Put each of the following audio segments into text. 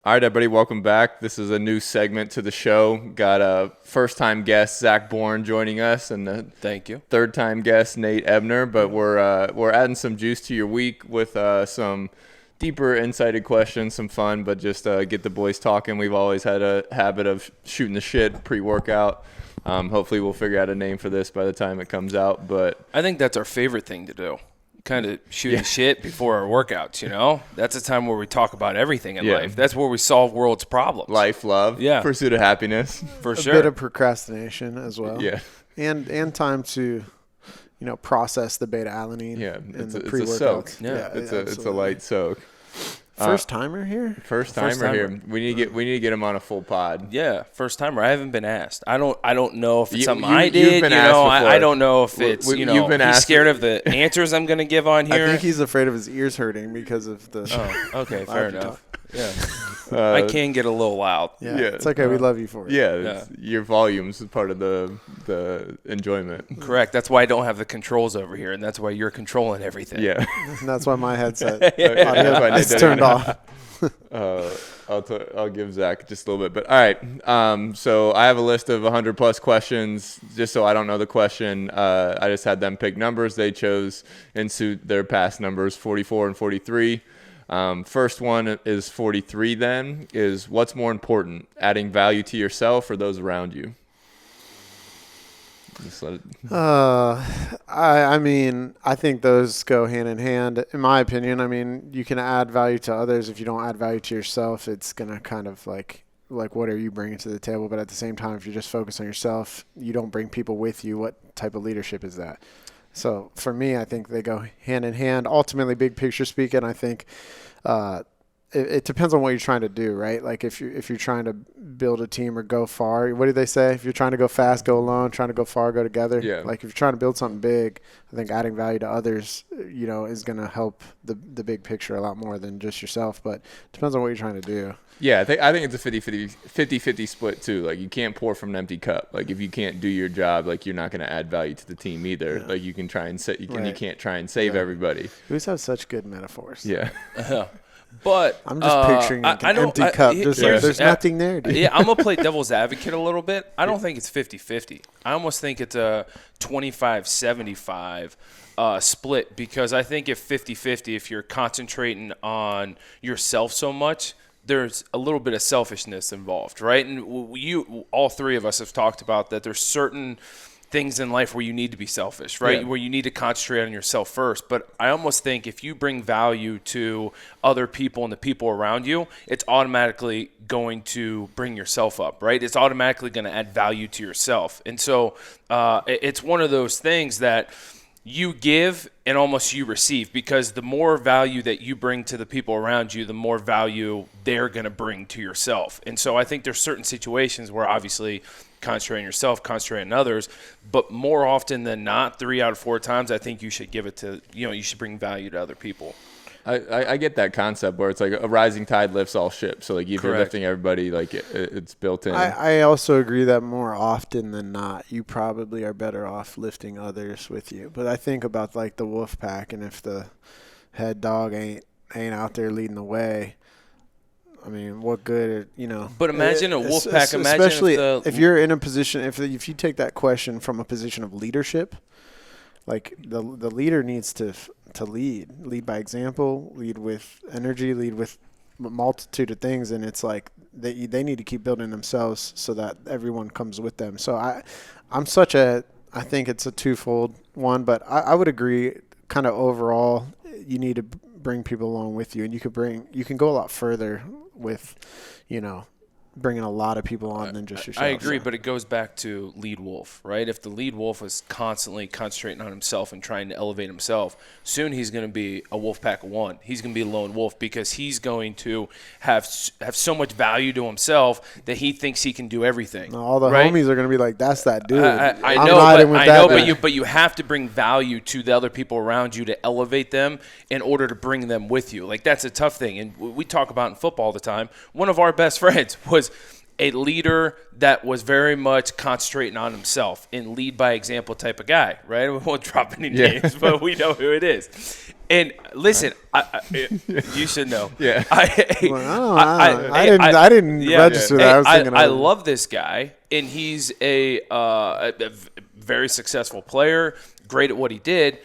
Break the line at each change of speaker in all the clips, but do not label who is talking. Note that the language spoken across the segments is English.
All right, everybody, welcome back. This is a new segment to the show. Got a first-time guest, Zach Boren, joining us, and a
Thank you.
third-time guest, Nate Ebner. But we're adding some juice to your week with some deeper, insighted questions, some fun, but just get the boys talking. We've always had a habit of shooting the shit pre-workout. Hopefully, we'll figure out a name for this by the time it comes out. But
I think that's our favorite thing to do. Kind of shooting shit before our workouts, you know? That's a time where we talk about everything in life. That's where we solve world's problems.
life, love, pursuit of happiness.
For sure.
A bit of procrastination as well.
Yeah.
And time to, process the beta alanine.
Yeah,
in the
it's a
pre-workouts.
soak.
Yeah,
It's a light soak.
First timer here.
First timer here. We need to get him on a full pod.
Yeah, first timer. I haven't been asked. I don't know if it's something
you've
I did.
been asked before.
I don't know if it's
You've been
he's
asked.
scared of the answers I'm going to give on here.
I think he's afraid of his ears hurting because of the.
Oh, okay, fair enough. Yeah,
Uh,
I can get a little loud.
Yeah,
Yeah.
it's okay. We love you for it.
Yeah, your volumes is part of the enjoyment.
Correct. That's why I don't have the controls over here, and that's why you're controlling everything.
Yeah.
And that's why my headset
That's why Nate
is
did it.
turned off.
I'll give Zach just a little bit, but all right. So I have a list of 100 plus questions. Just so I don't know the question, I just had them pick numbers they chose and suit their past numbers, 44 and 43. First one is 43. Then is what's more important, adding value to yourself or those around you? Just let it.
I think those go hand in hand. In my opinion, you can add value to others. If you don't add value to yourself, it's gonna kind of like what are you bringing to the table? But at the same time, if you just focus on yourself, you don't bring people with you. What type of leadership is that? So for me, I think they go hand in hand. Ultimately, big picture speaking, I think it depends on what you're trying to do, right? Like if you're trying to build a team or go far, what do they say? If you're trying to go fast, go alone. Trying to go far, go together.
Yeah.
Like if you're trying to build something big, I think adding value to others, is going to help the big picture a lot more than just yourself. But it depends on what you're trying to do.
Yeah, I think it's a 50-50 split too. Like you can't pour from an empty cup. Like if you can't do your job, like you're not going to add value to the team either.
Yeah.
Like you can try and you
Right.
can't try and save everybody.
We just have such good metaphors.
Yeah.
But
I'm just picturing like an empty cup. There's nothing there, dude.
Yeah, I'm going to play devil's advocate a little bit. I don't think it's 50-50. I almost think it's a 25-75 split because I think if 50-50, if you're concentrating on yourself so much, there's a little bit of selfishness involved, right? And all three of us have talked about that there's certain things in life where you need to be selfish, right?
Yeah.
Where you need to concentrate on yourself first. But I almost think if you bring value to other people and the people around you, it's automatically going to bring yourself up, right? It's automatically going to add value to yourself. And so it's one of those things that you give and almost you receive because the more value that you bring to the people around you, the more value they're going to bring to yourself. And so I think there's certain situations where obviously concentrate on yourself, concentrate on others, but more often than not, 3 out of 4 times, I think you should give it to, you should bring value to other people.
I get that concept where it's like a rising tide lifts all ships. So like if you're
Correct.
lifting everybody, like it's built in.
I also agree that more often than not, you probably are better off lifting others with you. But I think about like the wolf pack, and if the head dog ain't out there leading the way, I mean, what good,
But imagine a wolf pack. Imagine
especially
if
you're in a position, if you take that question from a position of leadership, like the leader needs to lead by example, lead with energy, lead with a multitude of things, and it's like they need to keep building themselves so that everyone comes with them. So I think it's a twofold one, but I would agree kind of overall you need to bring people along with you, and you can go a lot further with, bringing a lot of people on than just yourself.
I agree, but it goes back to lead wolf, right? If the lead wolf is constantly concentrating on himself and trying to elevate himself, soon he's going to be a wolf pack of one. He's going to be a lone wolf because he's going to have so much value to himself that he thinks he can do everything.
All the
right?
homies are going to be like, "That's that dude."
I
I'm
know,
riding with that guy.
but you have to bring value to the other people around you to elevate them in order to bring them with you. Like that's a tough thing, and we talk about in football all the time. One of our best friends was a leader that was very much concentrating on himself and lead by example type of guy, right? We won't drop any names, but we know who it is. And listen, you should know.
Yeah.
I didn't register that. I was thinking
I love this guy, and he's a very successful player, great at what he did.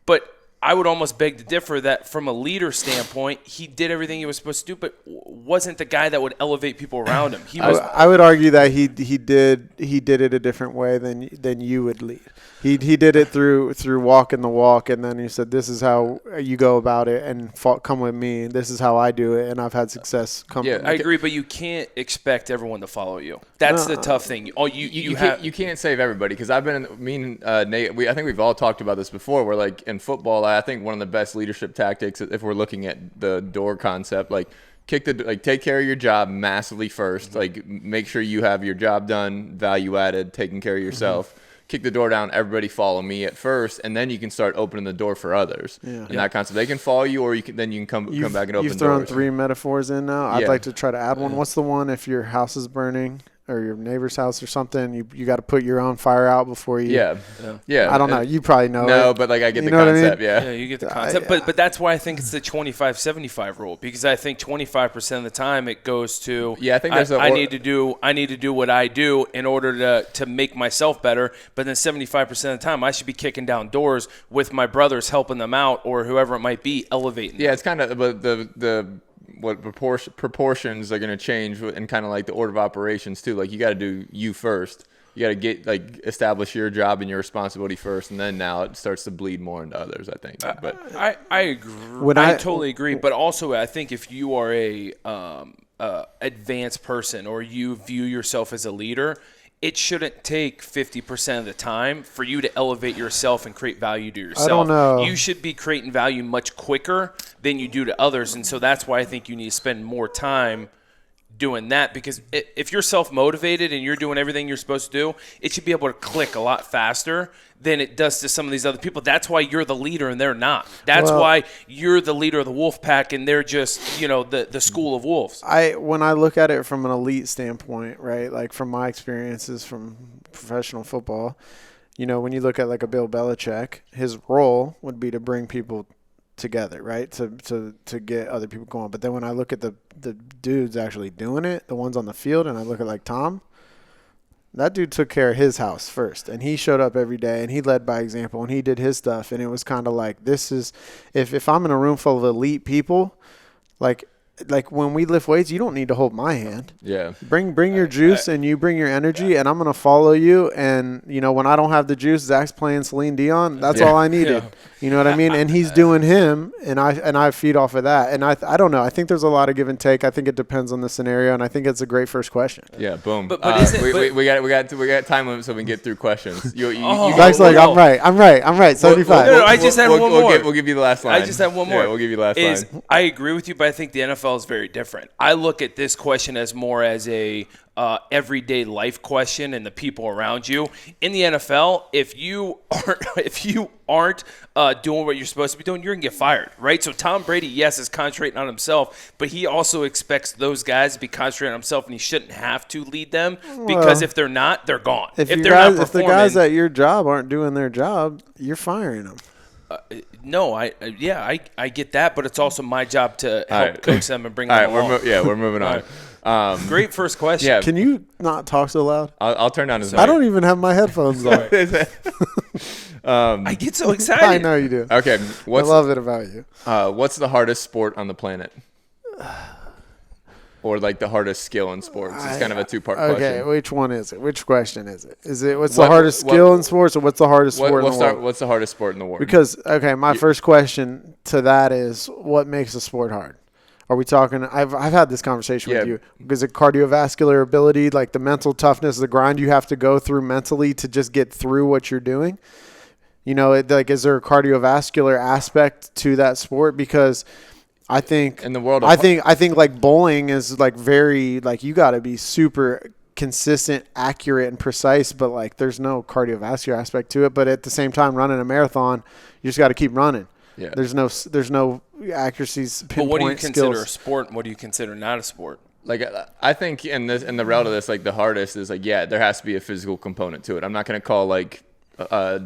But I would almost beg to differ that from a leader standpoint, he did everything he was supposed to do, but wasn't the guy that would elevate people around him.
I would argue that he did it a different way than you would lead. He did it through walking the walk, and then he said, "This is how you go about it, and come with me. This is how I do it, and I've had success."
Yeah, I agree, but you can't expect everyone to follow you. That's the tough thing.
You can't save everybody, because I've been Nate. I think we've all talked about this before. Where like in football, I think one of the best leadership tactics, if we're looking at the door concept, like take care of your job massively first. Like make sure you have your job done, value added, taking care of yourself. Mm-hmm. Kick the door down, everybody follow me at first, and then you can start opening the door for others. Yeah. And that concept. They can follow you, or you can come back and open doors.
You've thrown 3 metaphors in now. I'd like to try to add one. What's the one if your house is burning or your neighbor's house or something, you got to put your own fire out before you.
Yeah.
I don't know. You probably know.
No,
it.
but like I get
you
the concept. I mean?
Yeah, you get the concept. But that's why I think it's the 25-75 rule, because I think 25% of the time it goes to
I think there's
I need to do what I do in order to make myself better. But then 75% of the time I should be kicking down doors with my brothers, helping them out, or whoever it might be, elevating.
Yeah, it's kind of the what proportions are going to change, and kind of like the order of operations too. Like you got to do you first. You got to establish your job and your responsibility first, and then now it starts to bleed more into others, I think. But
I agree. I totally agree. But also, I think if you are a advanced person, or you view yourself as a leader, it shouldn't take 50% of the time for you to elevate yourself and create value to yourself.
I don't know.
You should be creating value much quicker than you do to others. And so that's why I think you need to spend more time doing that, because if you're self-motivated and you're doing everything you're supposed to do, it should be able to click a lot faster than it does to some of these other people. That's why you're the leader and they're not. That's why you're the leader of the wolf pack and they're just, the school of wolves.
When I look at it from an elite standpoint, right, like from my experiences from professional football, when you look at like a Bill Belichick, his role would be to bring people together, right, to get other people going. But then when I look at the dudes actually doing it, the ones on the field, and I look at like Tom, that dude took care of his house first, and he showed up every day, and he led by example, and he did his stuff. And it was kind of like, this is, if I'm in a room full of elite people, like when we lift weights, you don't need to hold my hand.
Yeah.
Bring your juice, and you bring your energy, and I'm going to follow you. And, when I don't have the juice, Zach's playing Celine Dion. That's all I needed. Yeah. You know what I mean? And he's doing him, and I feed off of that. And I don't know. I think there's a lot of give and take. I think it depends on the scenario, and I think it's a great first question.
Yeah, boom.
But
we got time limit so we can get through questions.
Zach's like, I'm right. 75.
No, I just had one more.
We'll give you the last line.
I just had one more.
Yeah, we'll give you the last line.
I agree with you, but I think the NFL is very different. I look at this question as more as a everyday life question and the people around you. In the NFL, if you aren't doing what you're supposed to be doing, you're gonna get fired, right? So Tom Brady, yes, is concentrating on himself, but he also expects those guys to be concentrating on himself, and he shouldn't have to lead them, because if they're not, they're gone.
If they're not performing, if the guys at your job aren't doing their job, you're firing them.
No, I get that, but it's also my job to help coach them and bring them along.
We're moving on.
Great first question.
Yeah.
Can you not talk so loud?
I'll turn down his mic.
I don't even have my headphones on.
I get so excited.
I know you do.
Okay.
I love it about you.
What's the hardest sport on the planet? Or like the hardest skill in sports? It's kind of a two-part question.
Okay, which one is it? Which question is it? Is it what's the hardest skill in sports, or what's the hardest sport in the world?
What's the hardest sport in the world?
Because, my first question to that is, what makes a sport hard? Are we talking – I've had this conversation with you. Is it cardiovascular ability, like the mental toughness, the grind you have to go through mentally to just get through what you're doing? Is there a cardiovascular aspect to that sport? Because – I think
in the world
I think like bowling is like very like you got to be super consistent, accurate, and precise, but like there's no cardiovascular aspect to it. But at the same time, running a marathon, you just got to keep running.
Yeah.
There's no accuracies.
But what do you consider
skills.
a sport, and what do you consider not a sport?
Like I think in the realm of this, like the hardest is like there has to be a physical component to it. I'm not going to call like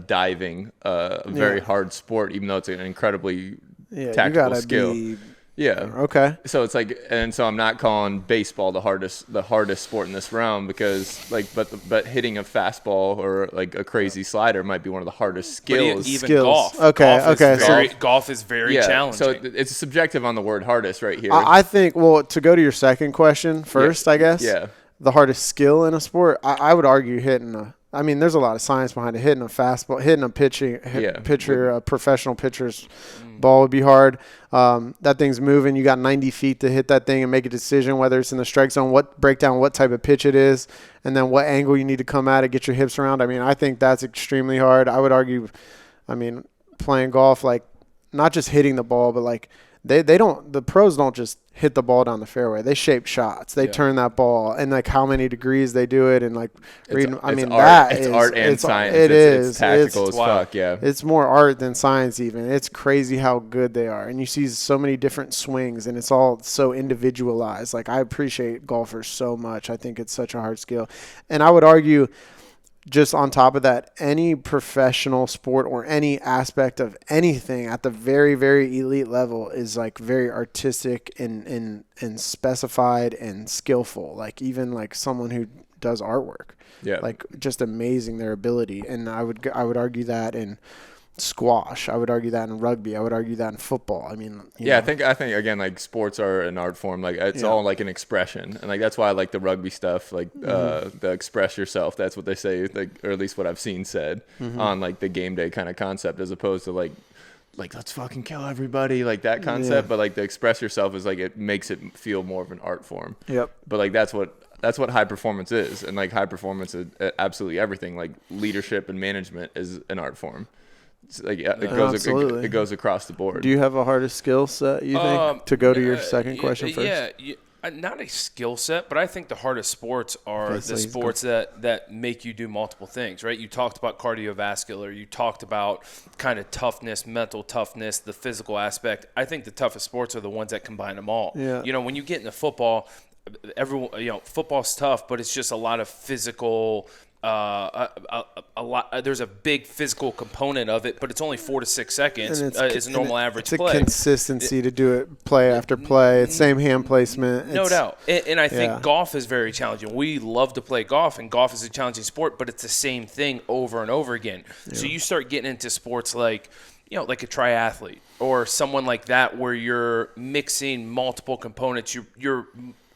diving a very hard sport, even though it's an incredibly
you
tactical
gotta
skill.
be
Okay. So it's like, and so I'm not calling baseball the hardest sport in this round because but hitting a fastball or like a crazy slider might be one of the hardest skills.
Even
skills.
golf.
Okay.
Golf is very challenging.
So it's subjective on the word hardest right here.
I think, well, to go to your second question first, I guess.
Yeah.
The hardest skill in a sport, I would argue there's a lot of science behind it. Hitting a fastball, hitting a pitcher, a professional pitcher's ball would be hard. That thing's moving. You got 90 feet to hit that thing and make a decision whether it's in the strike zone, break down what type of pitch it is, and then what angle you need to come at it, get your hips around. I mean, I think that's extremely hard. I would argue, playing golf, like not just hitting the ball, but like the pros don't just hit the ball down the fairway. They shape shots. They turn that ball, and like how many degrees they do it, and like reading.
It's art and science. It's tactical as fuck. Yeah,
it's more art than science. Even it's crazy how good they are, and you see so many different swings, and it's all so individualized. Like I appreciate golfers so much. I think it's such a hard skill, and I would argue, just on top of that, any professional sport or any aspect of anything at the very, very elite level is like very artistic and specified and skillful. Like even like someone who does artwork, like just amazing their ability. And I would argue that in squash. I would argue that in rugby. I would argue that in football. I mean,
I think again, like sports are an art form. Like it's all like an expression, and like that's why I like the rugby stuff. Like the express yourself. That's what they say, like, or at least what I've seen said on like the game day kind of concept, as opposed to like let's fucking kill everybody, like that concept. But like the express yourself is like it makes it feel more of an art form.
Yep.
But like that's what high performance is, and like high performance is absolutely everything. Like leadership and management is an art form. Like it goes across the board.
Do you have a hardest skill set, you think, to go to your second question first?
Not a skill set, but I think the hardest sports are the sports that make you do multiple things, right? You talked about cardiovascular. You talked about kind of toughness, mental toughness, the physical aspect. I think the toughest sports are the ones that combine them all.
Yeah.
When you get into football, football's tough, but it's just a lot of physical a lot. There's a big physical component of it, but it's only 4 to 6 seconds. It's a normal average play.
It's a consistency to do it play after play. It's same hand placement.
No doubt. And I think golf is very challenging. We love to play golf, and golf is a challenging sport, but it's the same thing over and over again. Yeah. So you start getting into sports like like a triathlete or someone like that, where you're mixing multiple components. You're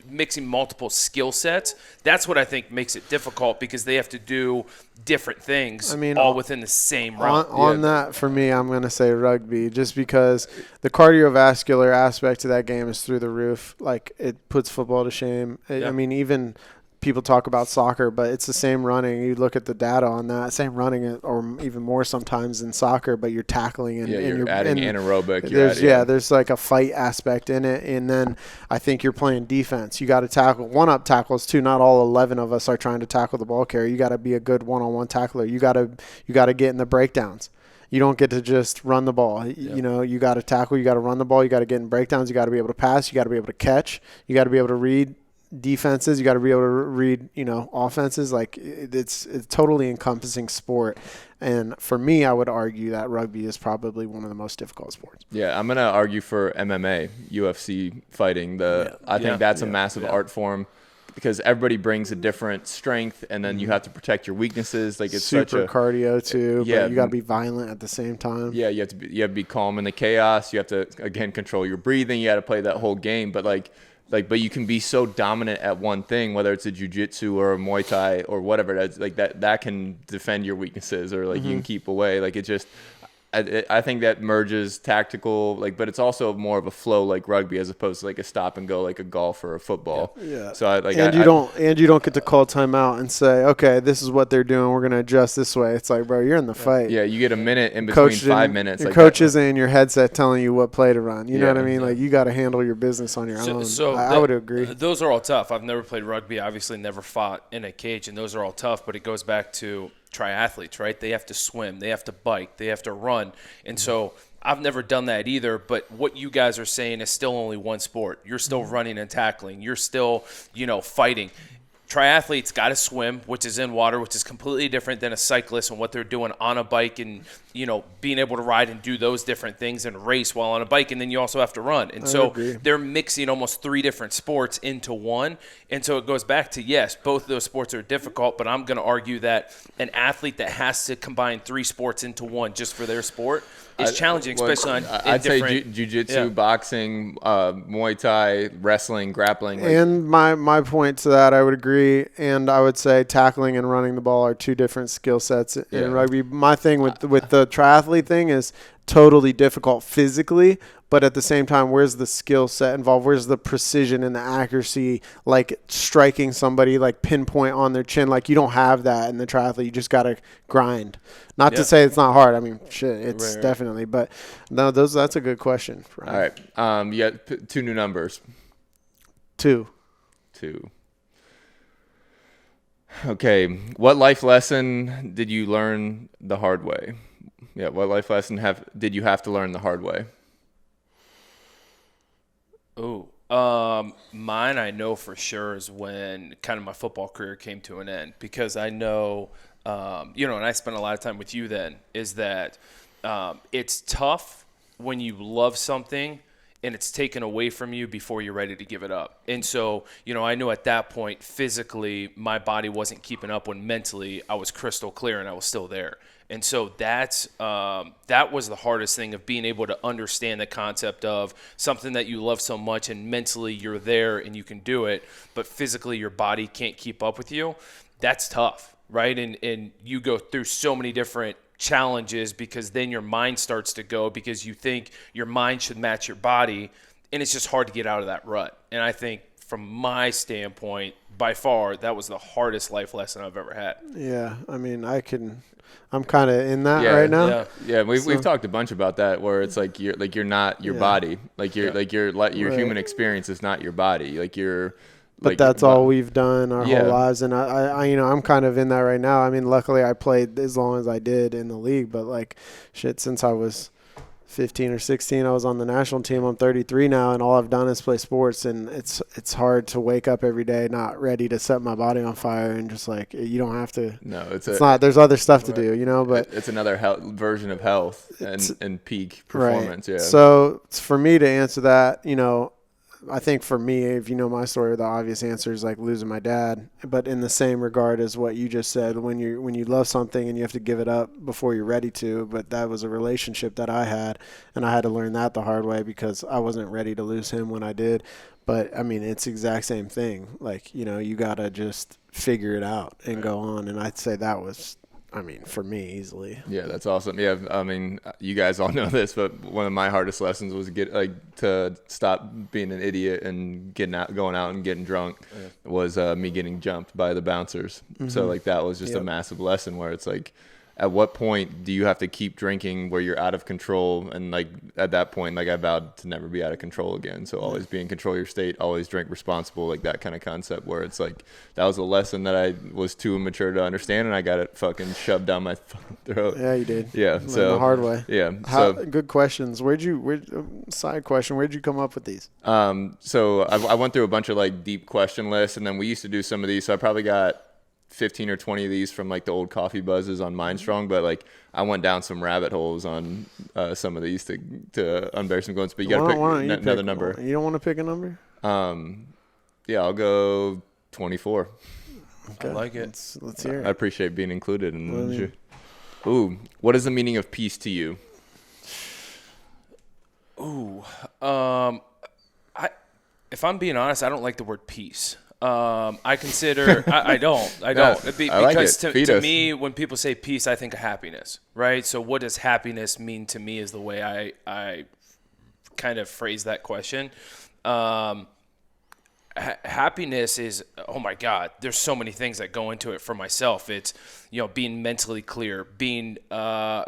mixing multiple skill sets. That's what I think makes it difficult, because they have to do different things all within the same round.
On that, for me, I'm going to say rugby, just because the cardiovascular aspect of that game is through the roof. Like, it puts football to shame. I mean, even people talk about soccer, but it's the same running. You look at the data on that, same running, or even more sometimes in soccer, but you're tackling and
you're adding anaerobic.
There's like a fight aspect in it, and then I think you're playing defense. You got to tackle one-up tackles too. Not all 11 of us are trying to tackle the ball carrier. You got to be a good one-on-one tackler. You got to get in the breakdowns. You don't get to just run the ball. You got to tackle. You got to run the ball. You got to get in breakdowns. You got to be able to pass. You got to be able to catch. You got to be able to read defenses. You got to be able to read, offenses. Like, it's totally encompassing sport. And for me, I would argue that rugby is probably one of the most difficult sports.
Yeah, I'm going to argue for MMA, UFC fighting. I think that's a massive art form, because everybody brings a different strength, and then you have to protect your weaknesses. Like, it's
super
such a
cardio too. But you got to be violent at the same time.
Yeah, you have to be calm in the chaos. You have to, again, control your breathing. You got to play that whole game. But but you can be so dominant at one thing, whether it's a jiu-jitsu or a Muay Thai or whatever. That's like that can defend your weaknesses, or like you can keep away. Like, it just, I think that merges tactical, but it's also more of a flow like rugby, as opposed to like a stop and go like a golf or a football.
Yeah.
So
you don't get to call timeout and say, okay, this is what they're doing. We're gonna adjust this way. It's like, bro, you're in the fight.
Yeah, you get a minute in between 5 minutes.
Your coach is in your headset telling you what play to run. You know what I mean? Like, you got to handle your business on your own. So I would agree.
Those are all tough. I've never played rugby. Obviously, never fought in a cage, and those are all tough. But it goes back to triathletes, right? They have to swim, they have to bike, they have to run. And so I've never done that either, but what you guys are saying is still only one sport. You're still running and tackling. You're still, fighting. triathletes got to swim, which is in water, which is completely different than a cyclist and what they're doing on a bike and, being able to ride and do those different things and race while on a bike. And then you also have to run. And so they're mixing almost 3 different sports into one. And so it goes back to, yes, both of those sports are difficult, but I'm going to argue that an athlete that has to combine 3 sports into one just for their sport is challenging, especially
I'd say jiu-jitsu, boxing, Muay Thai, wrestling, grappling.
And my point to that, I would agree. And I would say tackling and running the ball are 2 different skill sets in rugby. My thing with the triathlete thing is totally difficult physically, but at the same time, where's the skill set involved? Where's the precision and the accuracy, like striking somebody like pinpoint on their chin? Like you don't have that in the triathlete. You just got to grind. Not to say it's not hard. I mean, shit, it's definitely. But no, that's a good question.
All right. You got 2 new numbers.
2.
Okay. What life lesson did you learn the hard way? Yeah. What life lesson did you have to learn the hard way?
Oh, mine I know for sure is when kind of my football career came to an end, because I know, and I spent a lot of time with you then, is that it's tough when you love something and it's taken away from you before you're ready to give it up. And so, I knew at that point physically my body wasn't keeping up when mentally I was crystal clear and I was still there. And so that was the hardest thing, of being able to understand the concept of something that you love so much and mentally you're there and you can do it, but physically your body can't keep up with you. That's tough, right? And you go through so many different challenges because then your mind starts to go, because you think your mind should match your body, and it's just hard to get out of that rut. And I think from my standpoint, by far, that was the hardest life lesson I've ever had.
Yeah, I mean, I'm kind of in that right now.
Yeah, we've talked a bunch about that, where it's like you're not your body, your human experience is not your body,
But that's all we've done our whole lives, and I'm kind of in that right now. I mean, luckily I played as long as I did in the league, but since I was 15 or 16, I was on the national team. I'm 33 now, and all I've done is play sports, and it's hard to wake up every day not ready to set my body on fire, and just you don't have to.
No, it's
not. There's other stuff to do, but
it's another version of health and peak performance.
Right.
Yeah.
So for me to answer that, I think for me, if you know my story, the obvious answer is losing my dad. But in the same regard as what you just said, when you love something and you have to give it up before you're ready to, but that was a relationship that I had, and I had to learn that the hard way because I wasn't ready to lose him when I did. But I mean, it's the exact same thing. You gotta just figure it out and go on. And I'd say that was, for me, easily.
Yeah, that's awesome. Yeah, I mean, you guys all know this, but one of my hardest lessons was to stop being an idiot and going out and getting drunk. Was me getting jumped by the bouncers. Mm-hmm. So that was just a massive lesson, where it's at what point do you have to keep drinking where you're out of control? And at that point, I vowed to never be out of control again. So always be in control of your state, always drink responsible, that kind of concept, where it's that was a lesson that I was too immature to understand, and I got it fucking shoved down my throat.
Yeah, you did.
Yeah. So
the hard way.
Yeah.
Good questions. Side question, where'd you come up with these?
So I went through a bunch of deep question lists, and then we used to do some of these. So I probably got 15 or 20 of these from the old coffee buzzes on Mindstrong, but I went down some rabbit holes on some of these to unbear some guns. But you got to pick another number.
You don't want to pick a number?
Yeah, I'll go 24.
Okay. I like it.
Let's hear it.
I appreciate being included in Ooh, what is the meaning of peace to you?
Ooh, if I'm being honest, I don't like the word peace. I consider I don't because to me, when people say peace, I think of happiness, right? So what does happiness mean to me is the way I kind of phrase that question. Happiness is, oh my God, there's so many things that go into it for myself. It's, being mentally clear, being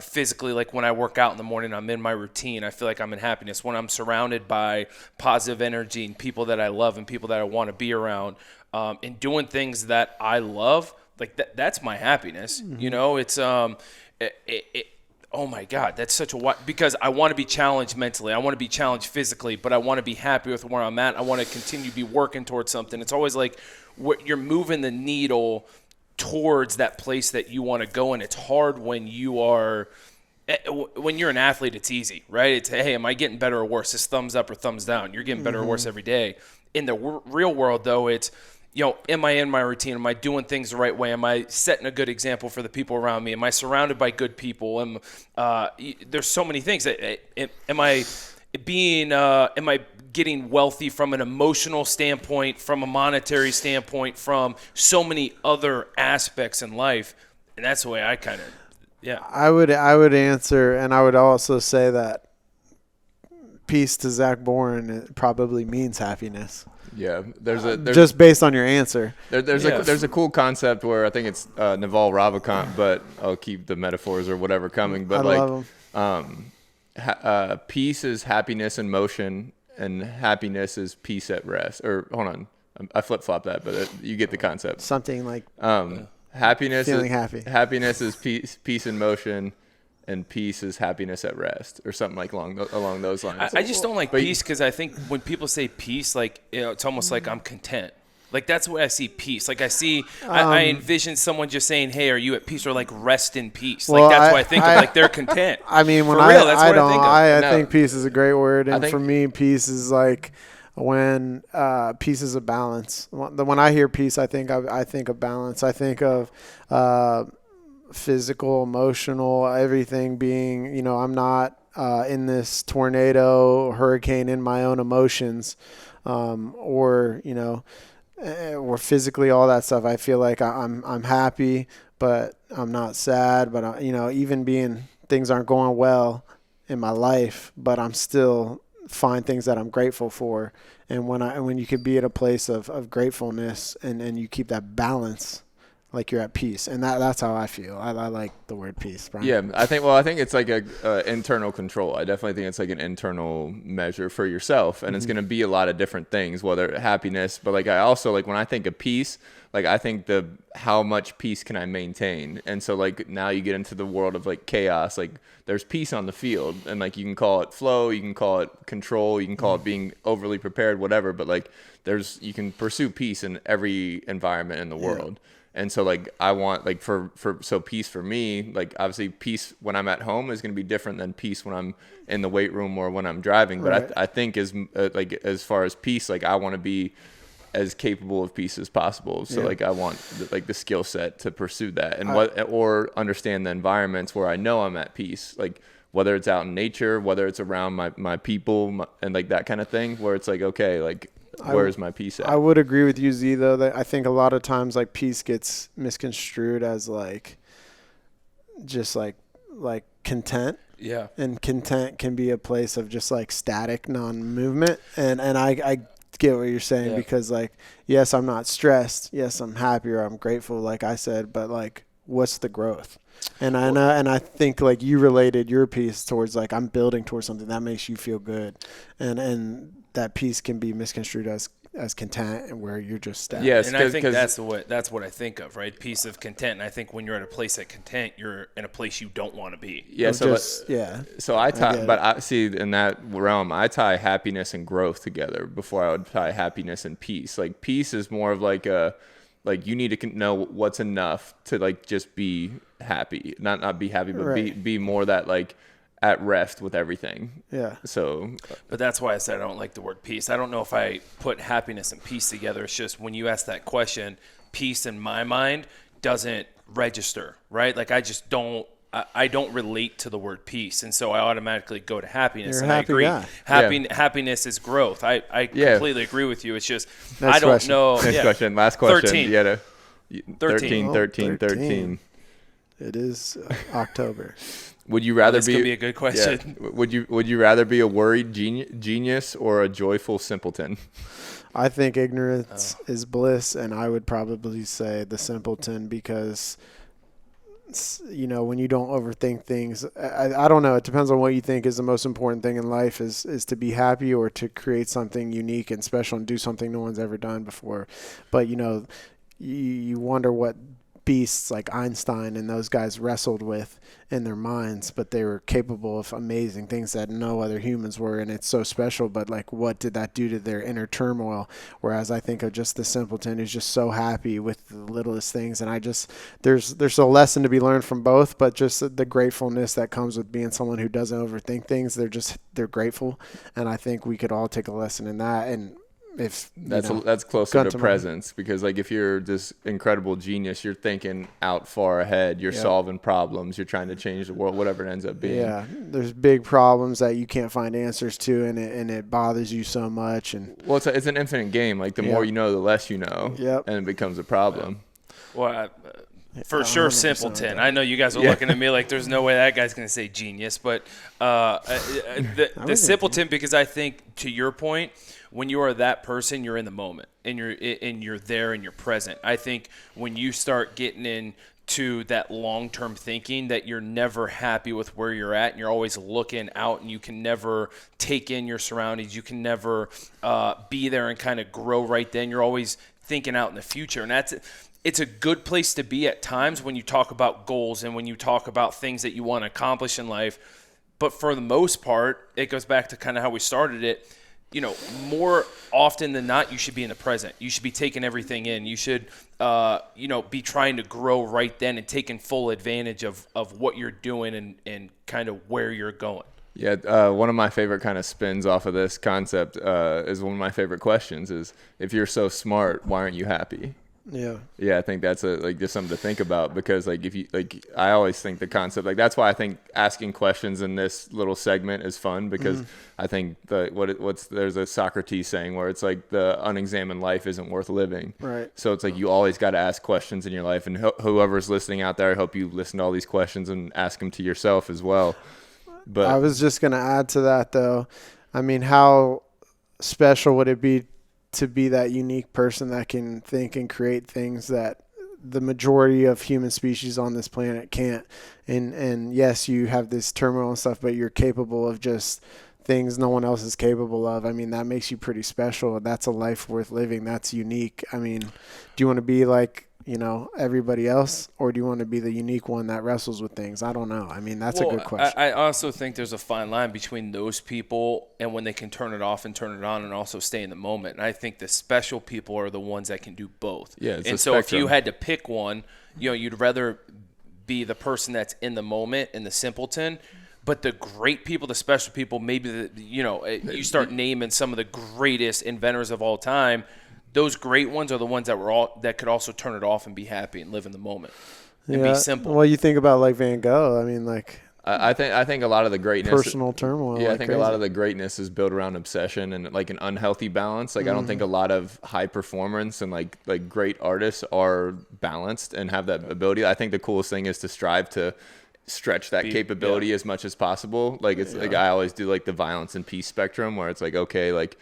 physically, when I work out in the morning, I'm in my routine. I feel like I'm in happiness. When I'm surrounded by positive energy and people that I love and people that I want to be around, and doing things that I love, that's my happiness. Mm-hmm. It's, Oh my God, that's such a because I want to be challenged mentally. I want to be challenged physically, but I want to be happy with where I'm at. I want to continue to be working towards something. It's always like you're moving the needle towards that place that you want to go, and it's hard when you're an athlete. It's easy, right? It's, hey, am I getting better or worse? It's thumbs up or thumbs down. You're getting better or worse every day. In the real world, though, it's, am I in my routine? Am I doing things the right way? Am I setting a good example for the people around me? Am I surrounded by good people? There's so many things. Am I getting wealthy from an emotional standpoint, from a monetary standpoint, from so many other aspects in life? And that's the way I kind of, yeah.
I would answer, and I would also say that peace to Zach Boren it probably means happiness.
Yeah, there's
just based on your answer.
There's a cool concept where I think it's Naval Ravikant, but I'll keep the metaphors or whatever coming. But peace is happiness in motion, and happiness is peace at rest. Or hold on, I flip flop that, but you get the concept.
Something like
happiness.
Feeling happy.
Happiness is peace in motion, and peace is happiness at rest, or something like along those lines.
I just don't like peace because I think when people say peace, like it's almost like I'm content. Like that's the way I see peace. Like I envision someone just saying, "Hey, are you at peace?" or like rest in peace. Like that's what I think of. Like they're content.
I mean, when
For real, that's what I think of.
I think peace is a great word, and for me, peace is like when peace is a balance. When I hear peace, I think of balance. I think of physical, emotional, everything being, I'm not in this tornado, hurricane in my own emotions, or physically, all that stuff. I feel like I'm happy, but I'm not sad, but even being things aren't going well in my life, but I'm still find things that I'm grateful for. And when you could be at a place of gratefulness and you keep that balance, like you're at peace, and that's how I feel. I like the word peace, Brian.
Yeah, I think it's like a internal control. I definitely think it's like an internal measure for yourself, and it's going to be a lot of different things, whether happiness, but like I also like when I think of peace, like I think how much peace can I maintain, and so like now you get into the world of like chaos. Like there's peace on the field, and like you can call it flow, you can call it control, you can call it being overly prepared, whatever. But like you can pursue peace in every environment in the world. And so like I want like so peace for me, like obviously peace when I'm at home is going to be different than peace when I'm in the weight room or when I'm driving. But
Right.
I think as far as peace, like I want to be as capable of peace as possible. So like I want the skill set to pursue that and or understand the environments where I know I'm at peace, like whether it's out in nature, whether it's around my people and like that kind of thing, where it's like, okay, like where's my peace at?
I would agree with you, Z, though, that I think a lot of times like peace gets misconstrued as like just like content.
Yeah.
And content can be a place of just like static non-movement. And I get what you're saying because like, yes, I'm not stressed. Yes, I'm happy or I'm grateful, like I said, but like what's the growth? And I think like you related your peace towards like I'm building towards something that makes you feel good. And that peace can be misconstrued as content and where you're just static.
Yes,
and I think that's what I think of, right? Peace of content. And I think when you're at a place of content, you're in a place you don't want to be.
Yeah. So I tie, but I see in that realm, I tie happiness and growth together before I would tie happiness and peace. Like peace is more of like you need to know what's enough to like just be happy, not be happy, but be more that like at rest with everything.
Yeah.
So,
but that's why I said I don't like the word peace. I don't know if I put happiness and peace together. It's just when you ask that question, peace in my mind doesn't register, right? Like I just don't. I don't relate to the word peace, and so I automatically go to happiness.
You're
and
a happy
I agree.
guy.
Happiness is growth. I completely agree with you. It's just I don't
question.
know.
Next question. Last question.
13.
You gotta,
13.
13.
It is October.
Would you rather
This could be a good question.
Yeah. Would you rather be a worried genius or a joyful simpleton?
I think ignorance is bliss, and I would probably say the simpleton because when you don't overthink things, I don't know. It depends on what you think is the most important thing in life is to be happy or to create something unique and special and do something no one's ever done before. But, you wonder what beasts like Einstein and those guys wrestled with in their minds, but they were capable of amazing things that no other humans were, and it's so special. But like, what did that do to their inner turmoil? Whereas I think of just the simpleton who's just so happy with the littlest things, and there's a lesson to be learned from both, but just the gratefulness that comes with being someone who doesn't overthink things. They're grateful, and I think we could all take a lesson in that. And if
that's closer to presence, because like if you're this incredible genius, you're thinking out far ahead, you're solving problems, you're trying to change the world, whatever it ends up being.
Yeah, there's big problems that you can't find answers to, and it bothers you so much. And
well, it's an infinite game. Like the more you know, the less you know, and it becomes a problem.
Well, for sure, simpleton. I know you guys are looking at me like there's no way that guy's going to say genius, but the simpleton, because I think, to your point, when you are that person, you're in the moment, and you're there and you're present. I think when you start getting into that long-term thinking, that you're never happy with where you're at, and you're always looking out, and you can never take in your surroundings. You can never be there and kind of grow right then. You're always thinking out in the future, and it's a good place to be at times when you talk about goals and when you talk about things that you want to accomplish in life. But for the most part, it goes back to kind of how we started it. More often than not, you should be in the present. You should be taking everything in. You should, be trying to grow right then and taking full advantage of what you're doing and kind of where you're going.
Yeah, one of my favorite kind of spins off of this concept is one of my favorite questions is, if you're so smart, why aren't you happy? Yeah, I think that's just something to think about, because like if you I always think the concept, like that's why I think asking questions in this little segment is fun, because I think there's a Socrates saying where it's like the unexamined life isn't worth living.
Right.
So it's like you always got to ask questions in your life, and whoever's listening out there, I hope you listen to all these questions and ask them to yourself as well. But
I was just going to add to that though. I mean, how special would it be to be that unique person that can think and create things that the majority of human species on this planet can't? And yes, you have this turmoil and stuff, but you're capable of just things no one else is capable of. I mean, that makes you pretty special. That's a life worth living. That's unique. I mean, do you want to be like, everybody else, or do you want to be the unique one that wrestles with things? I don't know. I mean, that's a good question.
I also think there's a fine line between those people and when they can turn it off and turn it on and also stay in the moment. And I think the special people are the ones that can do both.
Yeah, it's
and
a
so
spectrum.
If you had to pick one, you'd rather be the person that's in the moment and the simpleton. But the great people, the special people, maybe you start naming some of the greatest inventors of all time. Those great ones are the ones that could also turn it off and be happy and live in the moment and be simple.
Well, you think about like Van Gogh. I mean, like
I think a lot of the greatness,
personal turmoil.
Yeah, I think a lot of the greatness is built around obsession and like an unhealthy balance. Like I don't think a lot of high performance and like great artists are balanced and have that ability. I think the coolest thing is to strive to stretch that capability as much as possible. Like it's like I always do like the violence and peace spectrum, where it's like, okay, like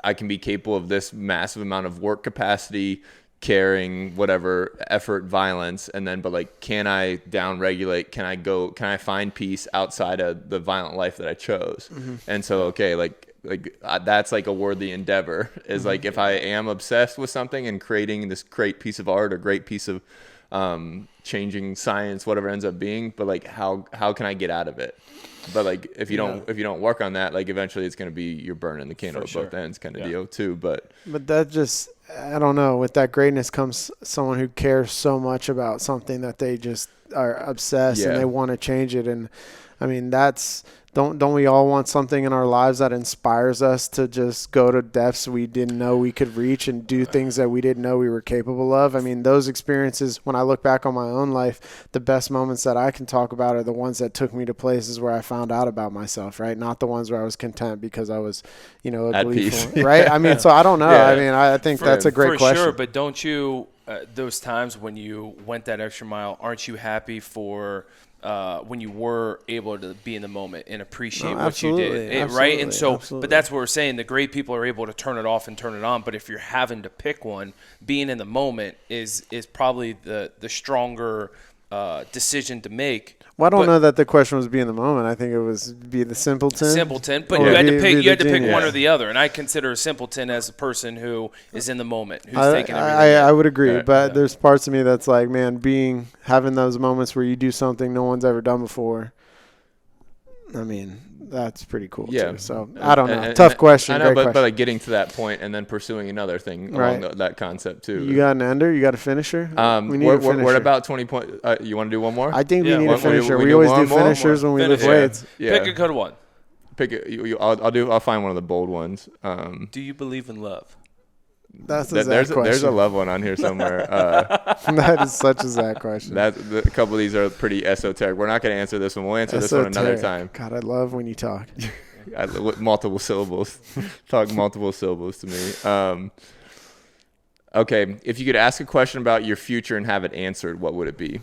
I can be capable of this massive amount of work capacity, caring, whatever, effort, violence, and then, but like, can I down regulate? Can I find peace outside of the violent life that I chose? And so, okay, that's like a worthy endeavor, is like, if I am obsessed with something and creating this great piece of art or great piece of changing science, whatever it ends up being, but like, how can I get out of it? But like, if you don't work on that, like eventually it's going to be you're burning the candle at both ends kind of deal too. But
that just, I don't know, with that greatness comes someone who cares so much about something that they just are obsessed and they want to change it. And I mean, don't we all want something in our lives that inspires us to just go to depths we didn't know we could reach and do things that we didn't know we were capable of? I mean, those experiences, when I look back on my own life, the best moments that I can talk about are the ones that took me to places where I found out about myself, right? Not the ones where I was content because I was, a gleeful, right? I mean, so I don't know. Yeah. I mean, I think that's a great question. For sure,
but don't you, those times when you went that extra mile, aren't you happy for when you were able to be in the moment and appreciate what you did, right? And so, but that's what we're saying. The great people are able to turn it off and turn it on. But if you're having to pick one, being in the moment is probably the stronger decision to make.
Well, I don't know that the question was be in the moment. I think it was be the simpleton.
Simpleton, but
or
you had to
be
pick. You had to pick
genius.
one or the other, and I consider a simpleton as a person who is in the moment, who's
I,
taking everything.
I would agree,
Yeah.
but there's parts of me that's like, man, having those moments where you do something no one's ever done before. I mean, that's pretty cool too. So I don't know. Tough question.
I know,
Great
but
question.
like getting to that point and then pursuing another thing
Right.
along that concept too.
You got an ender? You got a finisher? We need a
We're
finisher.
about 20 points. You want to do one more?
I think
Yeah,
we need
one-
a finisher.
we
We
do
always
one
do
more?
finishers when we lift
Finisher.
weights.
Yeah.
Pick a good one.
Pick it. I'll find one of the bold ones.
Do you believe in love?
That's a Zach
There's
question.
a love one on here somewhere.
That is such a Zach question.
A couple of these are pretty esoteric. We're not going to answer this one. We'll answer this one another
Esoteric.
time.
God, I love when you talk.
With multiple syllables. Talk multiple syllables to me. Okay, if you could ask a question about your future and have it answered, what would it be?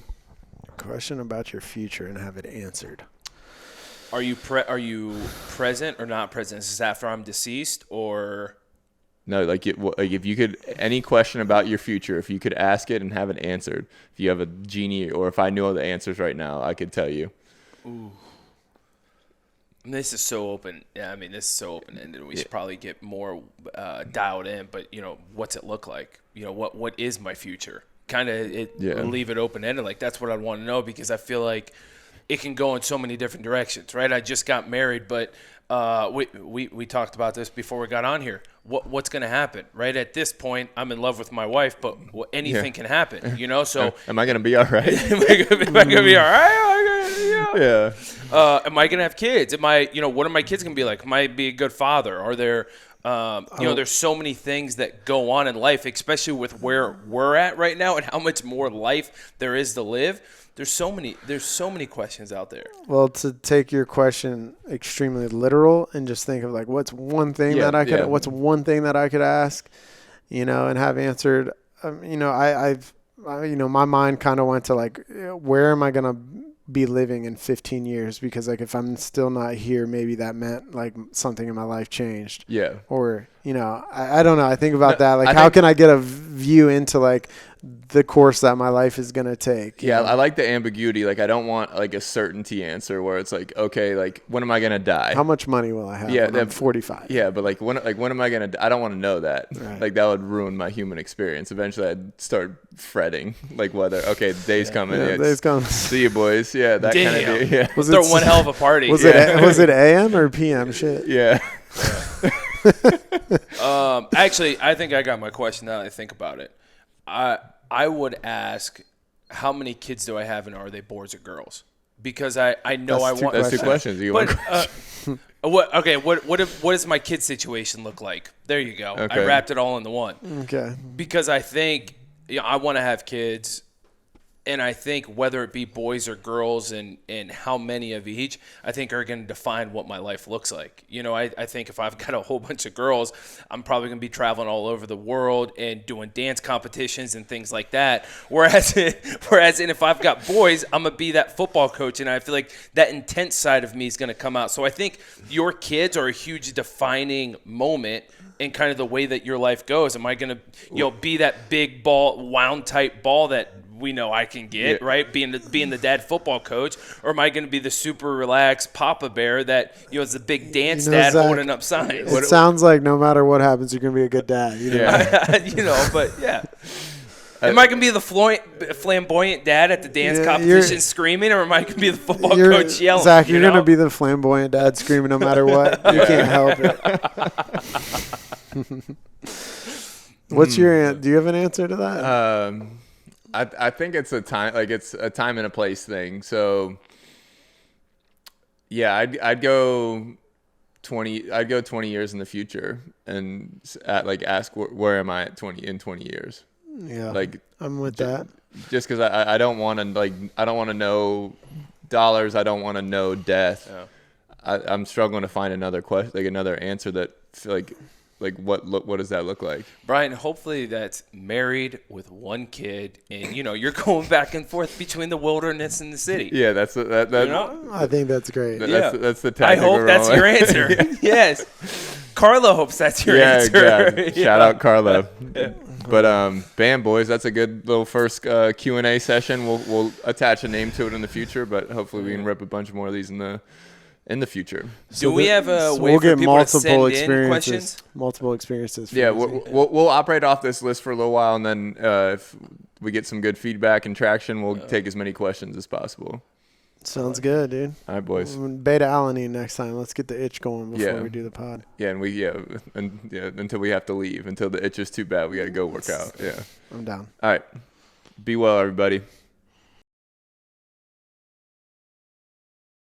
Question about your future and have it answered.
Are you present or not present? Is this after I'm deceased or?
No, like if you could, any question about your future, if you could ask it and have it answered, if you have a genie or if I knew all the answers right now, I could tell you.
Ooh. This is so open. Yeah, I mean, this is so open-ended. We should probably get more dialed in. But what's it look like? What is my future? Kind of leave it open-ended. Like that's what I'd want to know because I feel like it can go in so many different directions, right? I just got married, but we talked about this before we got on here. What's going to happen, right? At this point, I'm in love with my wife, but anything can happen, So
am I going to be all right?
am I going to be all right?
Yeah.
Am I gonna have kids? What are my kids gonna be like? Am I be a good father? Are there, there's so many things that go on in life, especially with where we're at right now and how much more life there is to live. There's so many questions out there.
Well, to take your question extremely literal and just think of like, what's one thing that I could ask, and have answered. My mind kind of went to like, where am I gonna be living in 15 years? Because like if I'm still not here, maybe that meant like something in my life changed.
Yeah.
Or I don't know. I think about that. Like, how can I get a view into like the course that my life is gonna take?
Yeah, I like the ambiguity. Like, I don't want like a certainty answer where it's like, okay, like when am I gonna die?
How much money will I have?
Yeah,
when I'm 45.
Yeah, but like when am I gonna? I don't want to know that.
Right.
Like that would ruin my human experience. Eventually, I'd start fretting like whether the day's coming.
Yeah, day's coming.
See you, boys. Yeah, that kind of day. Yeah.
Was
Throw one hell of a party.
Was it AM or PM? Shit.
Yeah.
Actually, I think I got my question now that I think about it. I would ask, how many kids do I have and are they boys or girls? Because I know
That's two questions. You want
What does my kid situation look like? There you go.
Okay.
I wrapped it all into one.
Okay.
Because I think I want to have kids, and I think whether it be boys or girls and how many of each, I think are going to define what my life looks like. I think if I've got a whole bunch of girls, I'm probably going to be traveling all over the world and doing dance competitions and things like that. Whereas if I've got boys, I'm going to be that football coach, and I feel like that intense side of me is going to come out. So I think your kids are a huge defining moment in kind of the way that your life goes. Am I going to be that big ball, wound type ball that we know I can get, right? Being the dad football coach, or am I going to be the super relaxed Papa Bear that is the big dance dad
Zach,
holding up signs?
It sounds like no matter what happens, you're going to be a good dad.
But yeah. Am I going to be the flamboyant dad at the dance competition screaming, or am I going to be the football coach yelling?
Zach, you're going to be the flamboyant dad screaming no matter what. You can't help it. What's your? Do you have an answer to that?
I think it's a time and a place thing. So yeah, I'd go 20 years in the future and ask where am I in 20 years?
Yeah,
like
I'm with that.
Just because I don't want to know dollars. I don't want to know death. Yeah. I'm struggling to find another question, another answer that what does that look like?
Brian, hopefully that's married with one kid, and you're going back and forth between the wilderness and the city.
Yeah, that's
I think that's great.
That's the tactic.
I hope that's your answer. Yes. Carlo hopes that's your answer.
Yeah. Shout out Carlo. But bam, boys, that's a good little first Q&A session. We'll attach a name to it in the future, but hopefully we can rip a bunch more of these in the future.
Do we have a way
we'll
for
get
people to
multiple
send in
experiences,
questions?
multiple experiences. For
Yeah,
using.
we'll operate off this list for a little while, and then if we get some good feedback and traction, we'll take as many questions as possible.
Sounds good, dude.
All right, boys.
Beta alanine next time. Let's get the itch going before
Yeah.
we do the pod.
Yeah, and until we have to leave, until the itch is too bad, we got to go work out. Yeah.
I'm down.
All right. Be well, everybody.